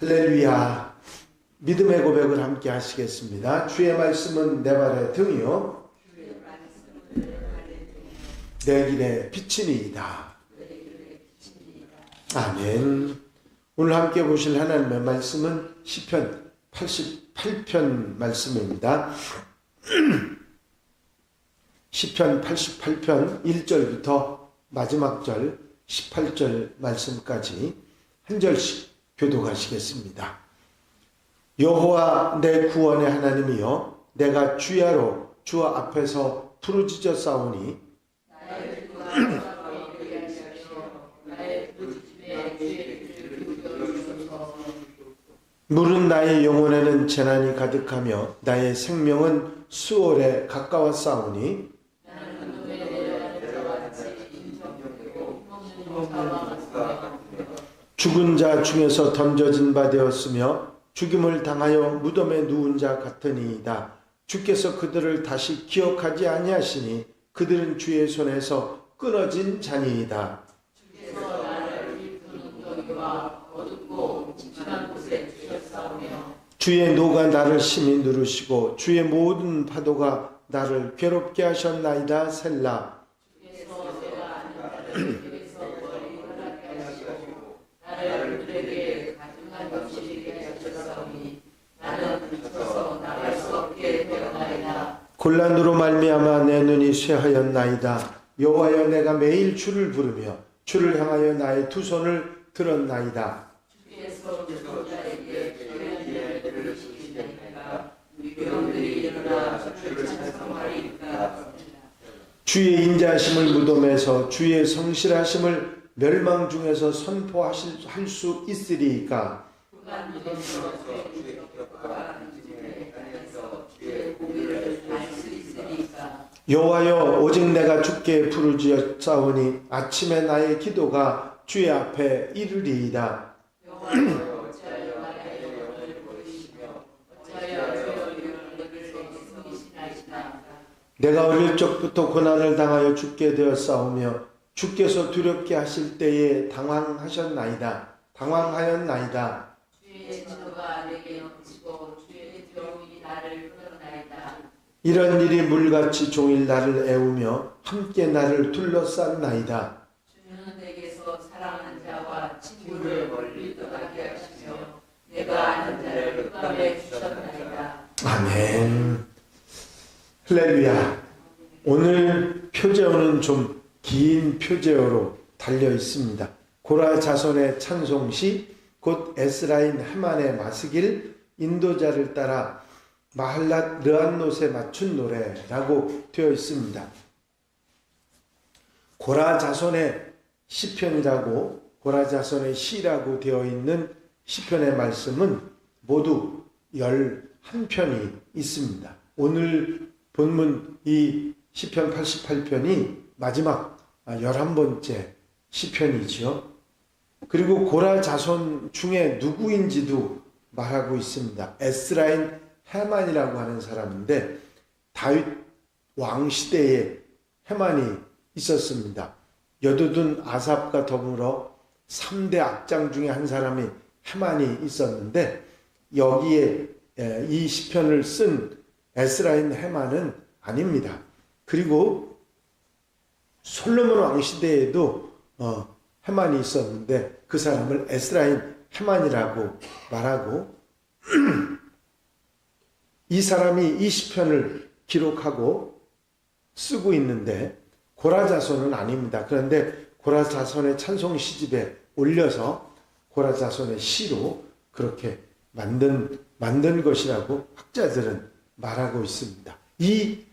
할렐루야. 믿음의 고백을 함께 하시겠습니다. 주의 말씀은 내 발의 등이요 내 길의 빛이니이다. 아멘. 오늘 함께 보실 하나님의 말씀은 시편 88편 말씀입니다. 시편 88편 1절부터 마지막 절 18절 말씀까지 한 절씩 교독하시겠습니다. 여호와 내 구원의 하나님이여, 내가 주야로 주 앞에서 부르짖어 싸우니 물은 나의 영혼에는 재난이 가득하며 나의 생명은 수월에 가까워 싸우니 죽은 자 중에서 던져진 바 되었으며 죽임을 당하여 무덤에 누운 자 같으니이다. 주께서 그들을 다시 기억하지 아니하시니 그들은 주의 손에서 끊어진 자니이다. 주께서 나를 깊은 웅덩이와 어둡고 찜찜한 곳에 주셨사오며 주의 노가 나를 심히 누르시고 주의 모든 파도가 나를 괴롭게 하셨나이다. 셀라. 주께서 내가 아는 자를 곤란으로 말미암아 내 눈이 쇠하였나이다. 여호와여, 내가 매일 주를 부르며 주를 향하여 나의 두 손을 들었나이다. 주께서 자에게 주의 일을 들으시니까 위병들이 일어나 주를 찬송하리이다. 주의 인자하심을 무덤에서 주의 성실하심을 멸망 중에서 선포할 수 있으리이까. 여호와여, 오직 내가 주께 부르짖어 싸우니 아침에 나의 기도가 주의 앞에 이르리이다. 내가 어릴 적부터 고난을 당하여 죽게 되었사오며 주께서 두렵게 하실 때에 당황하였나이다. 주의 진노가 내게 넘치고 주의 두려움이 나를 끌어나이다. 이런 일이 물같이 종일 나를 애우며 함께 나를 둘러쌌나이다. 주는 내게서 사랑하는 자와 친구를 멀리 떠나게 하시며 내가 아는 자를 흑암에 주셨나이다. 아멘. 할렐루야. 오늘 표제어는 좀 긴 표제어로 달려 있습니다. 고라 자손의 찬송시, 곧 에스라인 헤만의 마스길, 인도자를 따라 마할랏 르한롯에 맞춘 노래라고 되어 있습니다. 고라 자손의 시편이라고, 고라 자손의 시라고 되어 있는 시편의 말씀은 모두 11편이 있습니다. 오늘 본문 이 시편 88편이 마지막 11번째 시편이지요. 그리고 고라 자손 중에 누구인지도 말하고 있습니다. 에스라인 헤만이라고 하는 사람인데 다윗 왕 시대에 헤만이 있었습니다. 여두둔 아삽과 더불어 3대 악장 중에 한 사람이 헤만이 있었는데 여기에 이 시편을 쓴 에스라인 헤만은 아닙니다. 그리고 솔로몬 왕 시대에도 헤만이 있었는데 그 사람을 에스라인 헤만이라고 말하고 이 사람이 이 시편을 기록하고 쓰고 있는데 고라 자손은 아닙니다. 그런데 고라 자손의 찬송 시집에 올려서 고라 자손의 시로 그렇게 만든 것이라고 학자들은 말하고 있습니다. 이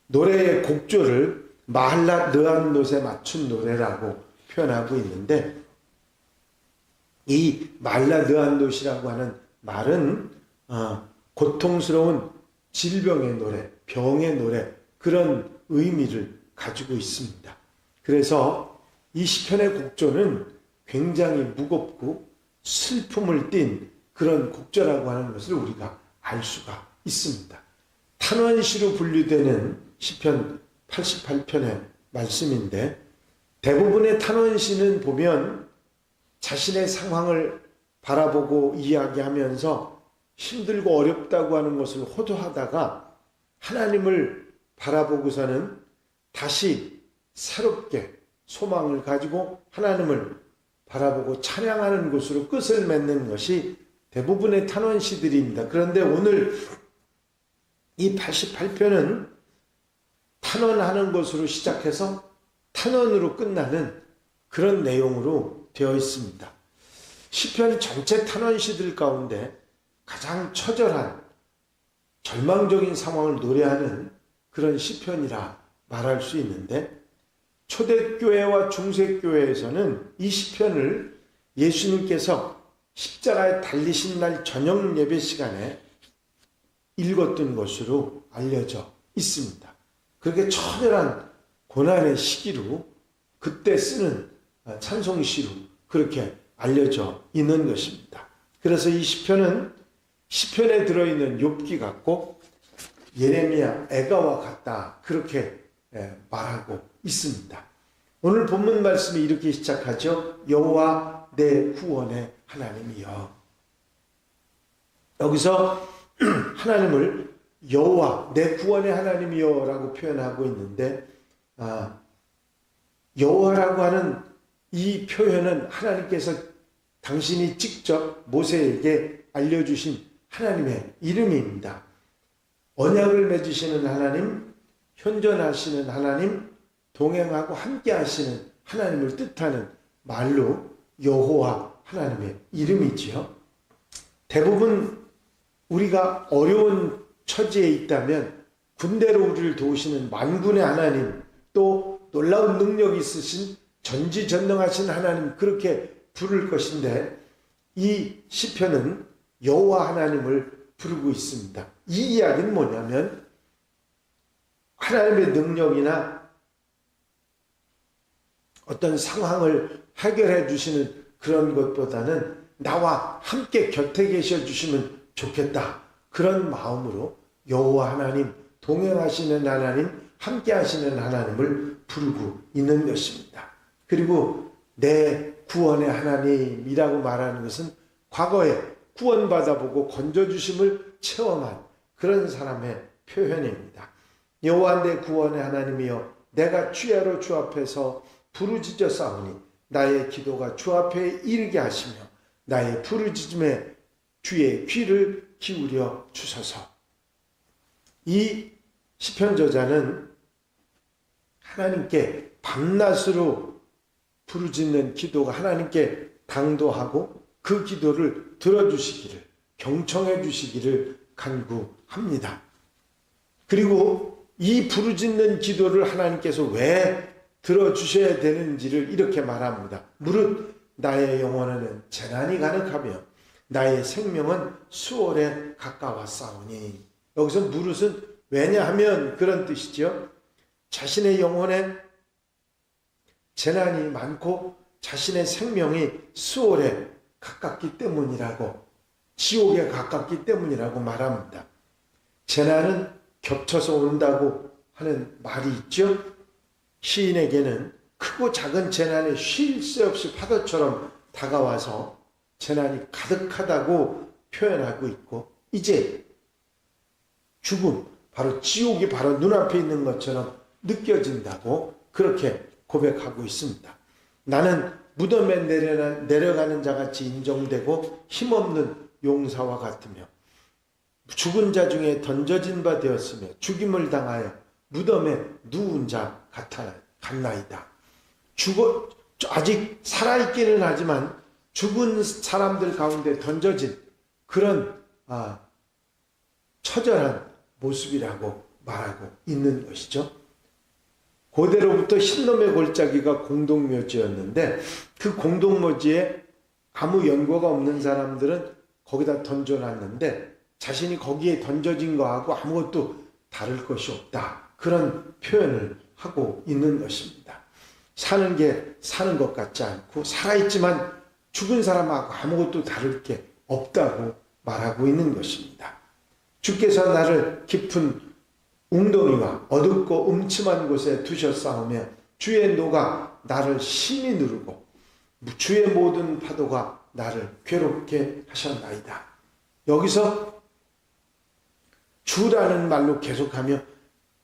노래의 곡조를 마할랏 르한롯에 맞춘 노래라고 표현하고 있는데 이 마할랏 르한롯이라고 하는 말은 고통스러운 질병의 노래, 병의 노래, 그런 의미를 가지고 있습니다. 그래서 이 시편의 곡조는 굉장히 무겁고 슬픔을 띤 그런 곡조라고 하는 것을 우리가 알 수가 있습니다. 탄원시로 분류되는 시편 88편의 말씀인데 대부분의 탄원시는 보면 자신의 상황을 바라보고 이야기하면서 힘들고 어렵다고 하는 것을 호도하다가 하나님을 바라보고서는 다시 새롭게 소망을 가지고 하나님을 바라보고 찬양하는 것으로 끝을 맺는 것이 대부분의 탄원시들입니다. 그런데 오늘 이 88편은 탄원하는 것으로 시작해서 탄원으로 끝나는 그런 내용으로 되어 있습니다. 시편 전체 탄원시들 가운데 가장 처절한 절망적인 상황을 노래하는 그런 시편이라 말할 수 있는데, 초대교회와 중세교회에서는 이 시편을 예수님께서 십자가에 달리신 날 저녁 예배 시간에 읽었던 것으로 알려져 있습니다. 그렇게 처절한 고난의 시기로 그때 쓰는 찬송시로 그렇게 알려져 있는 것입니다. 그래서 이 시편은 시편에 들어있는 욥기 같고 예레미야 애가와 같다, 그렇게 말하고 있습니다. 오늘 본문 말씀이 이렇게 시작하죠. 여호와 내 구원의 하나님이여. 여기서 하나님을 여호와 내 구원의 하나님이여 라고 표현하고 있는데, 여호와라고 하는 이 표현은 하나님께서 당신이 직접 모세에게 알려주신 하나님의 이름입니다. 언약을 맺으시는 하나님, 현존하시는 하나님, 동행하고 함께 하시는 하나님을 뜻하는 말로 여호와 하나님의 이름이지요. 대부분 우리가 어려운 처지에 있다면 군대로 우리를 도우시는 만군의 하나님, 또 놀라운 능력이 있으신 전지전능하신 하나님, 그렇게 부를 것인데, 이 시편은 여호와 하나님을 부르고 있습니다. 이 이야기는 뭐냐면 하나님의 능력이나 어떤 상황을 해결해 주시는 그런 것보다는 나와 함께 곁에 계셔 주시면 좋겠다, 그런 마음으로 여호와 하나님, 동행하시는 하나님, 함께 하시는 하나님을 부르고 있는 것입니다. 그리고 내 구원의 하나님이라고 말하는 것은 과거에 구원받아보고 건져주심을 체험한 그런 사람의 표현입니다. 여호와 내 구원의 하나님이여, 내가 주야로 주 앞에서 부르짖어 싸우니 나의 기도가 주 앞에 이르게 하시며 나의 부르짖음에 주의 귀를 기울여 주소서. 이 시편 저자는 하나님께 밤낮으로 부르짖는 기도가 하나님께 당도하고 그 기도를 들어주시기를, 경청해 주시기를 간구합니다. 그리고 이 부르짖는 기도를 하나님께서 왜 들어주셔야 되는지를 이렇게 말합니다. 무릇 나의 영혼에는 재난이 가득하며 나의 생명은 수월에 가까웠사오니. 여기서 무릇은 왜냐하면 그런 뜻이죠. 자신의 영혼에 재난이 많고 자신의 생명이 수월에 가깝기 때문이라고, 지옥에 가깝기 때문이라고 말합니다. 재난은 겹쳐서 온다고 하는 말이 있죠. 시인에게는 크고 작은 재난이 쉴 새 없이 파도처럼 다가와서 재난이 가득하다고 표현하고 있고, 이제 죽음, 바로 지옥이 바로 눈앞에 있는 것처럼 느껴진다고 그렇게 고백하고 있습니다. 나는 무덤에 내려가는 자같이 인정되고 힘없는 용사와 같으며 죽은 자 중에 던져진 바 되었으며 죽임을 당하여 무덤에 누운 자 같나이다. 아직 살아있기는 하지만 죽은 사람들 가운데 던져진 그런 처절한 모습이라고 말하고 있는 것이죠. 고대로부터 흰놈의 골짜기가 공동묘지였는데 그 공동묘지에 아무 연고가 없는 사람들은 거기다 던져놨는데 자신이 거기에 던져진 거하고 아무것도 다를 것이 없다, 그런 표현을 하고 있는 것입니다. 사는 게 사는 것 같지 않고 살아있지만 죽은 사람하고 아무것도 다를 게 없다고 말하고 있는 것입니다. 주께서 나를 깊은 웅덩이와 어둡고 음침한 곳에 두셨사오며 주의 노가 나를 심히 누르고 주의 모든 파도가 나를 괴롭게 하셨나이다. 여기서 주라는 말로 계속하며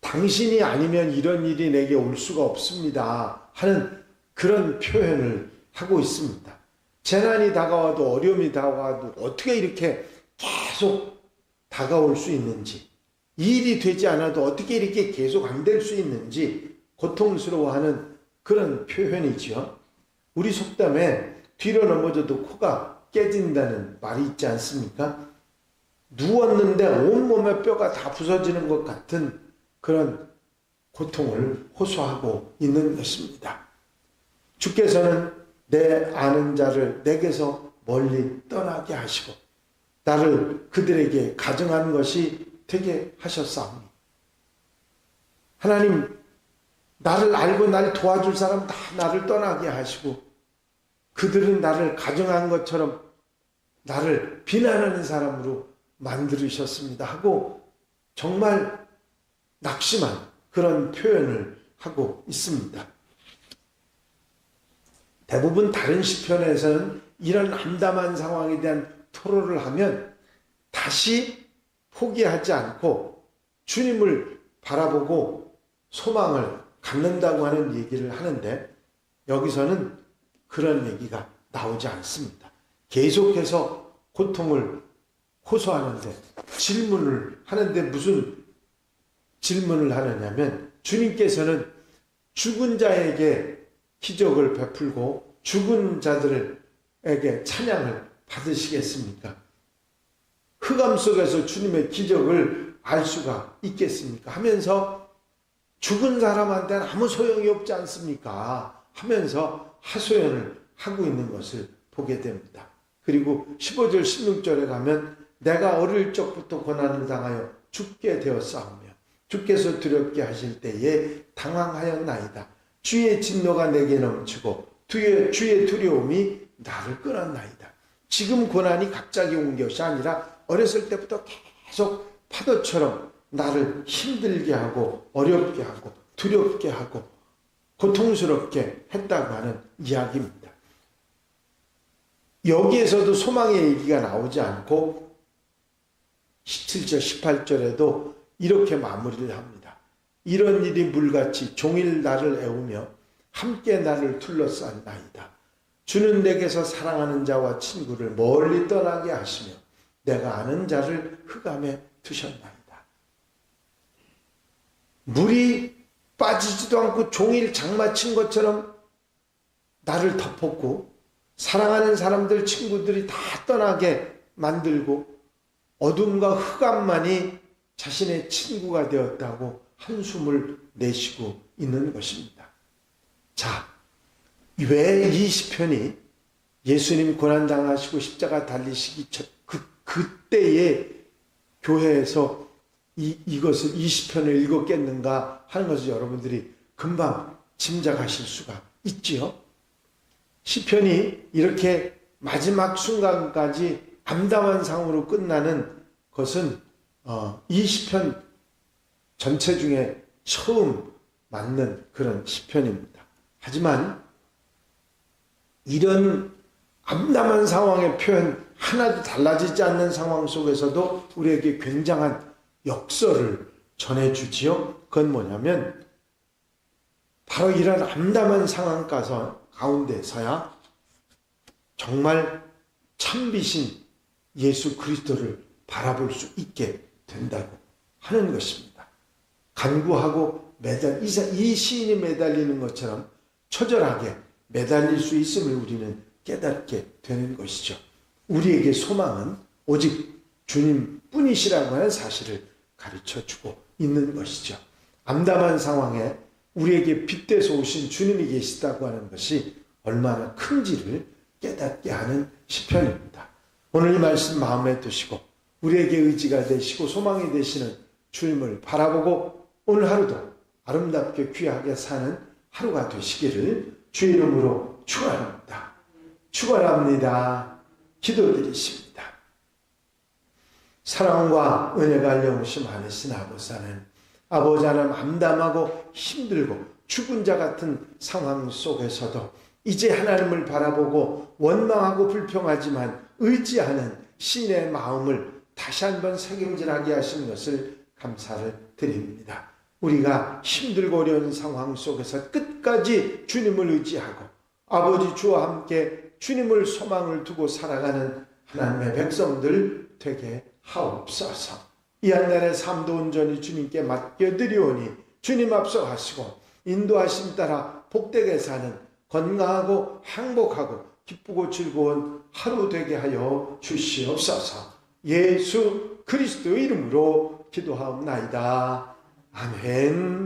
당신이 아니면 이런 일이 내게 올 수가 없습니다 하는 그런 표현을 하고 있습니다. 재난이 다가와도 어려움이 다가와도 어떻게 이렇게 계속 다가올 수 있는지, 이 일이 되지 않아도 어떻게 이렇게 계속 안 될 수 있는지 고통스러워하는 그런 표현이지요. 우리 속담에 뒤로 넘어져도 코가 깨진다는 말이 있지 않습니까? 누웠는데 온몸의 뼈가 다 부서지는 것 같은 그런 고통을 호소하고 있는 것입니다. 주께서는 내 아는 자를 내게서 멀리 떠나게 하시고 나를 그들에게 가증한 것이 되게 하셨사오니, 하나님, 나를 알고 날 도와줄 사람 다 나를 떠나게 하시고 그들은 나를 가증한 것처럼 나를 비난하는 사람으로 만들으셨습니다 하고 정말 낙심한 그런 표현을 하고 있습니다. 대부분 다른 시편에서는 이런 암담한 상황에 대한 토로를 하면 다시 포기하지 않고 주님을 바라보고 소망을 갖는다고 하는 얘기를 하는데, 여기서는 그런 얘기가 나오지 않습니다. 계속해서 고통을 호소하는데, 질문을 하는데 무슨 질문을 하느냐면, 주님께서는 죽은 자에게 기적을 베풀고 죽은 자들에게 찬양을 받으시겠습니까? 흑암 속에서 주님의 기적을 알 수가 있겠습니까? 하면서 죽은 사람한테는 아무 소용이 없지 않습니까? 하면서 하소연을 하고 있는 것을 보게 됩니다. 그리고 15절 16절에 가면 내가 어릴 적부터 고난을 당하여 죽게 되었사오며 주께서 두렵게 하실 때에 당황하였나이다. 주의 진노가 내게 넘치고 주의 두려움이 나를 끌었나이다. 지금 고난이 갑자기 온 것이 아니라 어렸을 때부터 계속 파도처럼 나를 힘들게 하고 어렵게 하고 두렵게 하고 고통스럽게 했다고 하는 이야기입니다. 여기에서도 소망의 얘기가 나오지 않고 17절 18절에도 이렇게 마무리를 합니다. 이런 일이 물같이 종일 나를 애우며 함께 나를 둘러싼나이다. 주는 내게서 사랑하는 자와 친구를 멀리 떠나게 하시며 내가 아는 자를 흑암에 두셨나이다. 물이 빠지지도 않고 종일 장마친 것처럼 나를 덮었고 사랑하는 사람들, 친구들이 다 떠나게 만들고 어둠과 흑암만이 자신의 친구가 되었다고 한숨을 내쉬고 있는 것입니다. 자, 왜 이 시편이 예수님이 고난당하시고 십자가 달리시기 그때의 교회에서 이것을 이 시편을 읽었겠는가 하는 것을 여러분들이 금방 짐작하실 수가 있지요. 시편이 이렇게 마지막 순간까지 암담한 상으로 끝나는 것은 이 시편 전체 중에 처음 맞는 그런 시편입니다. 하지만 이런 암담한 상황의 표현 하나도 달라지지 않는 상황 속에서도 우리에게 굉장한 역설을 전해주지요. 그건 뭐냐면 바로 이런 암담한 상황 가운데서야 정말 참비신 예수 그리스도를 바라볼 수 있게 된다고 하는 것입니다. 간구하고 이 시인이 매달리는 것처럼 처절하게 매달릴 수 있음을 우리는 깨닫게 되는 것이죠. 우리에게 소망은 오직 주님뿐이시라고 하는 사실을 가르쳐주고 있는 것이죠. 암담한 상황에 우리에게 빗대서 오신 주님이 계시다고 하는 것이 얼마나 큰지를 깨닫게 하는 시편입니다. 오늘 이 말씀 마음에 두시고 우리에게 의지가 되시고 소망이 되시는 주님을 바라보고 오늘 하루도 아름답게 귀하게 사는 하루가 되시기를 주의 이름으로 축원합니다. 축원합니다. 기도드리십니다. 사랑과 은혜가 영심 많으신 아버지 하나님, 아버지 하나님, 암담하고 힘들고 죽은 자 같은 상황 속에서도 이제 하나님을 바라보고 원망하고 불평하지만 의지하는 신의 마음을 다시 한번 새김질하게 하신 것을 감사를 드립니다. 우리가 힘들고 어려운 상황 속에서 끝까지 주님을 의지하고 아버지 주와 함께 주님을 소망을 두고 살아가는 하나님의 백성들 되게 하옵소서. 이 한 날의 삶도 온전히 주님께 맡겨드리오니 주님 앞서가시고 인도하심 따라 복되게 사는 건강하고 행복하고 기쁘고 즐거운 하루 되게 하여 주시옵소서. 예수 그리스도의 이름으로 기도하옵나이다. 아멘.